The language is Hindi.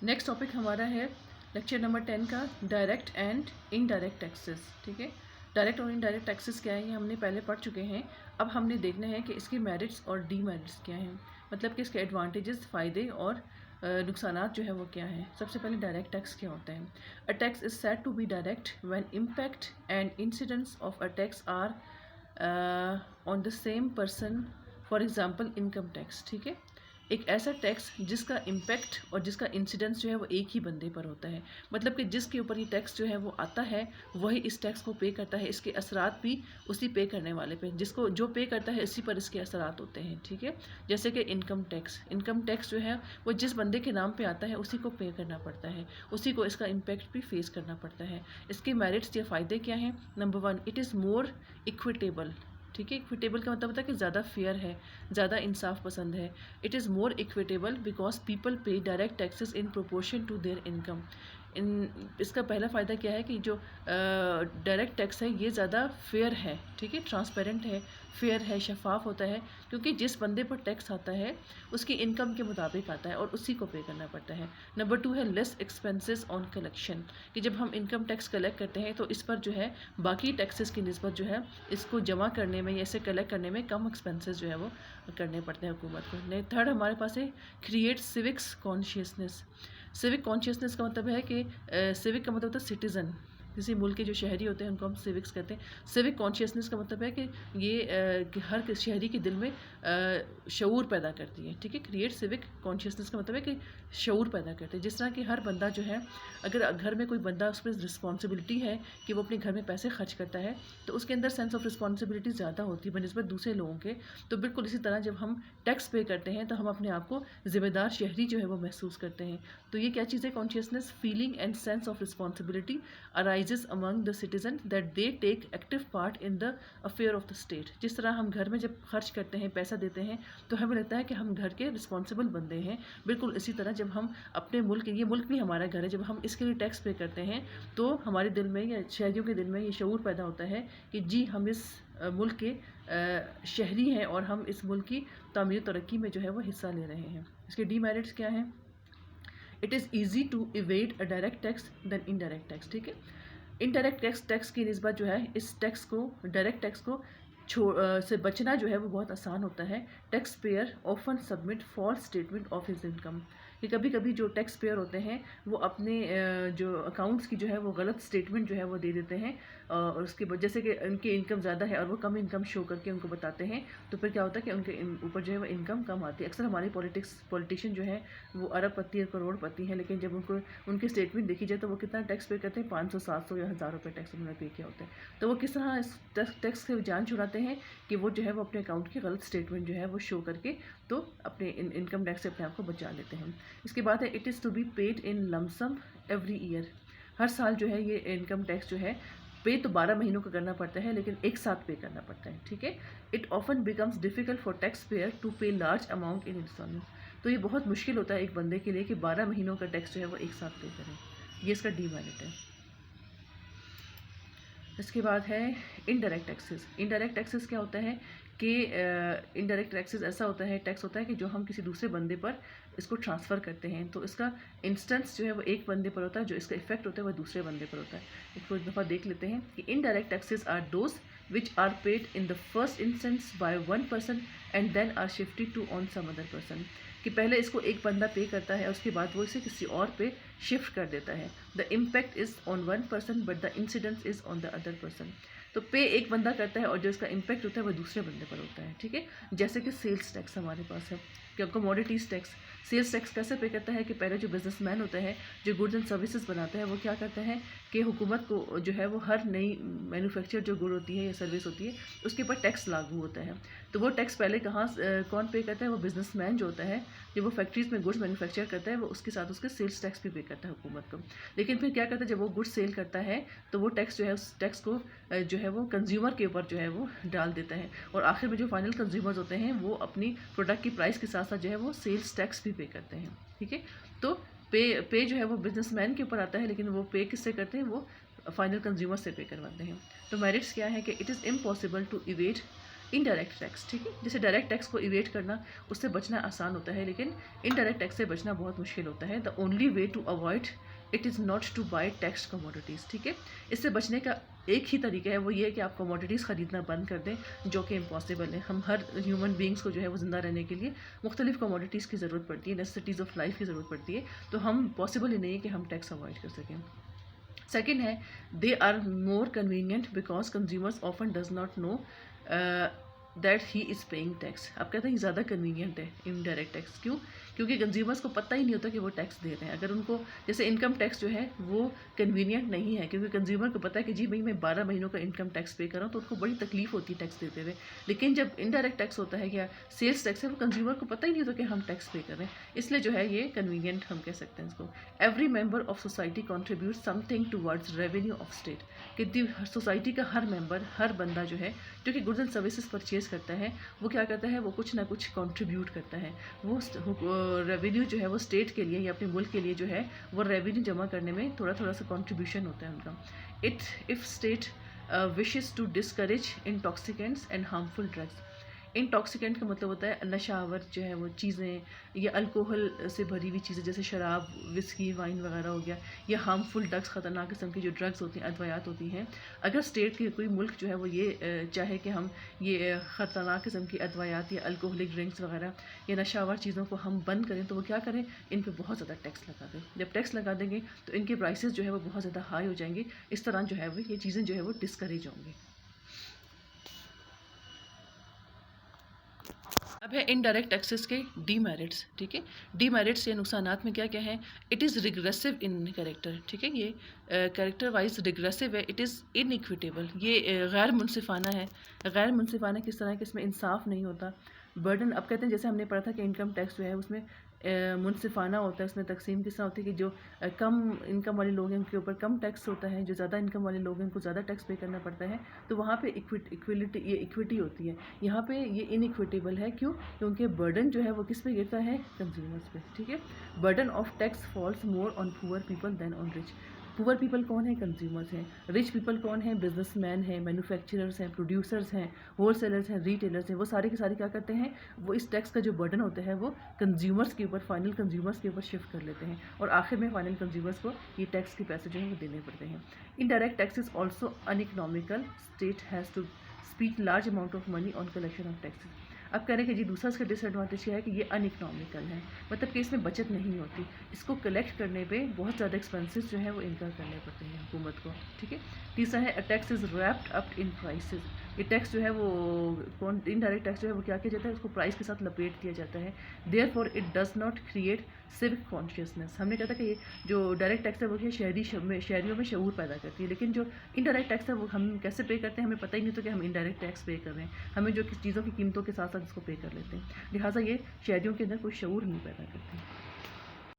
नेक्स्ट टॉपिक हमारा है लेक्चर नंबर 10 का डायरेक्ट एंड इनडायरेक्ट टैक्सेस। ठीक है, डायरेक्ट और इनडायरेक्ट टैक्सेस क्या है ये हमने पहले पढ़ चुके हैं। अब हमने देखना है कि इसके मेरिट्स और डीमेरिट्स क्या हैं, मतलब कि इसके एडवांटेजेस, फ़ायदे और नुकसानात जो है वो क्या हैं। सबसे पहले डायरेक्ट टैक्स क्या होता है। A tax is said to be direct when impact and incidents of a tax are on the same person, for example income tax. ठीक है, एक ऐसा टैक्स जिसका इम्पैक्ट और जिसका इंसिडेंस जो है वो एक ही बंदे पर होता है, मतलब कि जिसके ऊपर ये टैक्स जो है वो आता है वही इस टैक्स को पे करता है, इसके असरात भी उसी पे करने वाले पे, जिसको जो पे करता है इसी पर इसके असरात होते हैं। ठीक है, जैसे कि इनकम टैक्स जो है वो जिस बंदे के नाम पे आता है उसी को पे करना पड़ता है, उसी को इसका इम्पैक्ट भी फेस करना पड़ता है। इसके मेरिट्स या फ़ायदे क्या हैं। Number 1, it is more equitable. ठीक है, इक्विटेबल का मतलब होता है कि ज़्यादा फेयर है, ज़्यादा इंसाफ पसंद है। It is more equitable because people pay direct taxes in proportion to their income. इसका पहला फ़ायदा क्या है कि जो डायरेक्ट टैक्स है ये ज़्यादा फेयर है। ठीक है, ट्रांसपेरेंट है, फेयर है, शफाफ होता है, क्योंकि जिस बंदे पर टैक्स आता है उसकी इनकम के मुताबिक आता है और उसी को पे करना पड़ता है। नंबर 2 है लेस एक्सपेंसेस ऑन कलेक्शन, कि जब हम इनकम टैक्स कलेक्ट करते हैं तो इस पर जो है बाकी टैक्सेस की निस्बत जो है इसको जमा करने में या इसे कलेक्ट करने में कम एक्सपेंसेस जो है वो करने पड़ते हैं हुकूमत को। थर्ड हमारे पास है create civics consciousness. Civic consciousness का मतलब है कि सिविक का मतलब होता है सिटीज़न, किसी मुल्क के जो शहरी होते हैं उनको हम सिविक्स कहते हैं। सिविक कॉन्शियसनेस का मतलब है कि ये कि हर शहरी के दिल में शऊर पैदा करती है। ठीक है, क्रिएट सिविक कॉन्शियसनेस का मतलब है कि शऊर पैदा करते हैं। जिस तरह कि हर बंदा जो है, अगर घर में कोई बंदा उस पर रिस्पॉन्सिबिलिटी है कि वो अपने घर में पैसे खर्च करता है तो उसके अंदर सेंस ऑफ रिस्पॉन्सिबिलिटी ज़्यादा होती है बनस्बत दूसरे लोगों के। तो बिल्कुल इसी तरह जब हम टैक्स पे करते हैं तो हम अपने आप को ज़िम्मेदार शहरी जो है वो महसूस करते हैं। तो ये क्या चीज़ है consciousness, feeling and sense of responsibility arises among the citizen that they take active part in the affair of the state. जिस तरह हम घर में जब खर्च करते हैं, पैसा देते हैं, तो हमें लगता है कि हम घर के रिस्पॉन्सिबल बंदे हैं। बिल्कुल इसी तरह जब हम अपने मुल्क, ये मुल्क भी हमारा घर है, जब हम इसके लिए टैक्स पे करते हैं तो हमारे दिल में या शहरियों के दिल में ये शऊर पैदा होता है कि जी हम इस मुल्क के शहरी हैं और हम इस मुल्क की तामीर तरक्की में जो है वो हिस्सा ले रहे हैं। इसके डीमेरिट्स क्या हैं। It is easy to evade a direct tax then indirect tax. ठीक है, इनडायरेक्ट टैक्स की निस्बत जो है इस टैक्स को, डायरेक्ट टैक्स को से बचना जो है वो बहुत आसान होता है। Tax payer often submit false statement of his income, कि कभी कभी जो टैक्स पेयर होते हैं वो अपने जो अकाउंट्स की जो है वो गलत स्टेटमेंट जो है वो दे देते हैं और उसके वजह से कि उनकी इनकम ज़्यादा है और वो कम इनकम शो करके उनको बताते हैं, तो फिर क्या होता है कि उनके ऊपर जो है वो इनकम कम आती है। अक्सर हमारी पॉलिटिशियन जो है वो अरबपति और करोड़पति हैं, लेकिन जब उनको उनकी स्टेटमेंट देखी जाए तो वो कितना टैक्स पे करते हैं, 500, 700 या 1000 रुपये टैक्स उन्होंने पे किया होता है। तो वो किस तरह इस टैक्स से जान छुड़ाते हैं कि वो जो है वो अपने अकाउंट की गलत स्टेटमेंट जो है वो शो करके तो अपने इनकम टैक्स से अपने आप को बचा लेते हैं। इसके बाद है it is to be paid in lump sum every year. हर साल जो है ये इनकम टैक्स जो है पे तो 12 महीनों का करना पड़ता है, लेकिन एक साथ पे करना पड़ता है। ठीक है, it often becomes difficult for tax payer to pay large amount in installment. तो ये बहुत मुश्किल होता है एक बंदे के लिए कि 12 महीनों का टैक्स जो है वो एक साथ पे करें। ये इसका डीमेरिट है। इसके बाद है इनडायरेक्ट टैक्सेस। इनडायरेक्ट टैक्सेस क्या होता है कि इनडायरेक्ट टैक्सेस ऐसा होता है, टैक्स होता है कि जो हम किसी दूसरे बंदे पर इसको ट्रांसफ़र करते हैं, तो इसका इंस्टेंस जो है वो एक बंदे पर होता है, जो इसका इफेक्ट होता है वो दूसरे बंदे पर होता है। इसको एक दफ़ा देख लेते हैं कि indirect taxes are those which are paid in the first instance by one person and then are shifted to on some other person, कि पहले इसको एक बंदा पे करता है और उसके बाद वो इसे किसी और पे शिफ्ट कर देता है। The impact is on one person but the incidence is on the other person. तो पे एक बंदा करता है और जो इसका इम्पैक्ट होता है वो दूसरे बंदे पर होता है। ठीक है, जैसे कि सेल्स टैक्स हमारे पास है, क्या कमोडिटीज़ टैक्स। सेल्स टैक्स कैसे पे करता है कि पहले जो बिजनेसमैन होता है, जो गुड्स एंड सर्विसेज बनाता है, वो क्या करता है कि हुकूमत को जो है वो हर नई मैन्युफैक्चर जो गुड होती है या सर्विस होती है उसके ऊपर टैक्स लागू होता है। तो वो टैक्स पहले कौन पे करता है, वो बिजनेसमैन जो होता है, जब वो फैक्ट्रीज़ में गुड्स मैन्युफैक्चर करता है वो उसके साथ उसके सेल्स टैक्स भी पे करता है हुकूमत को। लेकिन फिर क्या करता है, जब वो गुड्स सेल करता है तो वो टैक्स जो है उस टैक्स को जो है वो कंज्यूमर के ऊपर जो है वो डाल देता है और आखिर में जो फाइनल कंज्यूमर्स होते हैं वो अपनी प्रोडक्ट की प्राइस के साथ साथ जो है वो सेल्स टैक्स भी पे करते हैं। ठीक है, तो पे जो है वो बिजनेसमैन के ऊपर आता है, लेकिन वो पे किससे करते हैं, वो फाइनल कंज्यूमर से पे करवाते हैं। तो मेरिट्स क्या है कि it is impossible to evade indirect tax, ठीक है। जैसे डायरेक्ट टैक्स को इवेट करना, उससे बचना आसान होता है, लेकिन इनडायरेक्ट टैक्स से बचना बहुत मुश्किल होता है। The only way to avoid it is not to buy tax commodities, ठीक है। इससे बचने का एक ही तरीका है, वो ये है कि आप कमोडिटीज़ ख़रीदना बंद कर दें, जो कि इम्पॉसिबल है। हम हर ह्यूमन बींग्स को जो है वो ज़िंदा रहने के लिए मुख्तलिफ कमोडिटीज़ की ज़रूरत पड़ती है, नेसेसिटीज़ ऑफ लाइफ की ज़रूरत पड़ती है, तो हम पॉसिबल ही नहीं है कि हम टैक्स अवॉइड कर सकें। सेकेंड है, they are more convenient because consumers often does not know that he is paying tax. आप कहते हैं ये ज़्यादा कन्वीनियंट है इनडायरेक्ट टैक्स, क्यों? क्योंकि कंज्यूमर्स को पता ही नहीं होता कि वो टैक्स दे रहे हैं। अगर उनको, जैसे इनकम टैक्स जो है वो कन्वीनियंट नहीं है, क्योंकि कंज्यूमर को पता है कि जी भाई मैं 12 महीनों का इनकम टैक्स पे कर रहा हूँ, तो उनको बड़ी तकलीफ होती है टैक्स देते हुए। लेकिन जब इनडायरेक्ट टैक्स होता है या सेल्स टैक्स है, वो कंज्यूमर को पता ही नहीं होता कि हम टैक्स पे कर रहे हैं, इसलिए जो है ये कन्वीनियंट हम कह सकते हैं इसको। Every member of society contribute something towards revenue of state, कि सोसाइटी का हर मेंबर, हर बंदा जो है जो कि गुड्स एंड सर्विसेज परचेज करता है, वो क्या करता है, वो कुछ ना कुछ कंट्रीब्यूट करता है। वो रेवेन्यू जो है वो स्टेट के लिए या अपने मुल्क के लिए जो है वो रेवेन्यू जमा करने में थोड़ा थोड़ा सा कंट्रीब्यूशन होता है उनका। If state wishes to discourage intoxicants and harmful drugs. Intoxicant का मतलब होता है नशावर जो है वो चीज़ें, या अल्कोहल से भरी हुई चीज़ें जैसे शराब, विस्की, वाइन वगैरह हो गया, या हार्मफुल ड्रग्स, ख़तरनाक किस्म की जो ड्रग्स होती हैं, अद्वियात होती हैं। अगर स्टेट के कोई मुल्क जो है वो ये चाहे कि हम ये ख़तरनाक किस्म की अद्वियात या अल्कोहलिक ड्रिंक्स वगैरह या नशावर चीज़ों को हम बंद करें, तो वो क्या करें, इन पर बहुत ज़्यादा टैक्स लगा दें। जब टैक्स लगा देंगे तो इनके प्राइसेस जो है वो बहुत ज़्यादा हाई हो जाएंगे। इस तरह जो है वो ये चीज़ें जो है वो डिस्करेज होंगी। अब है इनडायरेक्ट टैक्सेस के डीमेरिट्स, ठीक है। डीमेरिट्स या नुकसानात में क्या क्या है? It is regressive in character, ठीक है। ये कैरेक्टर वाइज रिग्रेसिव है। इट इज़ इनइक्विटेबल, ये गैर मुनसिफाना है। गैर मुनसिफाना किस तरह है कि इसमें इंसाफ नहीं होता। बर्डन, अब कहते हैं जैसे हमने पढ़ा था कि इनकम टैक्स जो है उसमें मुनसिफाना होता है, उसमें तकसीम किस तरह होती है कि जो कम इनकम वाले लोग हैं उनके ऊपर कम टैक्स होता है, जो ज़्यादा इनकम वाले लोग हैं उनको ज़्यादा टैक्स पे करना पड़ता है। तो वहाँ पे इक्विटी होती है। यहाँ पे ये इनइक्विटेबल है, क्यों? क्योंकि बर्डन जो है वो किस पे गिरता है? कंज्यूमर्स पे, ठीक है। Burden of tax falls more on poor people than on rich. Poor people कौन है? कंज्यूमर्स हैं। रिच पीपल कौन है? बिजनेसमैन हैं, मैन्युफैक्चरर्स हैं, प्रोड्यूसर्स हैं, होलसेलर्स हैं, रिटेलर्स हैं। वो सारे के सारे क्या करते हैं? वो इस टैक्स का जो बर्डन होता है वो कंज्यूमर्स के ऊपर, फाइनल कंज्यूमर्स के ऊपर शिफ्ट कर लेते हैं, और आखिर में फाइनल कंज्यूमर्स को ये टैक्स के पैसे जो है वो देने पड़ते हैं। Indirect tax is also uneconomical. State has to spend large amount of money on collection of taxes. अब कह रहे हैं कि जी दूसरा इसका डिसएडवांटेज क्या है कि ये अनइकनॉमिकल है, मतलब कि इसमें बचत नहीं होती। इसको कलेक्ट करने पे बहुत ज़्यादा एक्सपेंसेस जो है वो इनकर करने पड़ते हैं हुकूमत को, ठीक है। तीसरा है tax is wrapped up in prices. ये टैक्स जो है वो कौन, इनडायरेक्ट टैक्स जो है वो क्या किया जाता है, उसको प्राइस के साथ लपेट दिया जाता है। Therefore it does not create civic consciousness. हमने कहा था कि ये जो डायरेक्ट टैक्स है वो क्या शहरियों में शऊर पैदा करती है, लेकिन जो इनडायरेक्ट टैक्स है वो हम कैसे पे करते हैं, हमें पता ही नहीं होता कि हम इनडायरेक्ट टैक्स पे कर रहे हैं। हमें जो चीज़ों की कीमतों के साथ साथ इसको पे कर लेते हैं, लिहाजा ये शहरियों के अंदर कोई शऊर नहीं पैदा करती।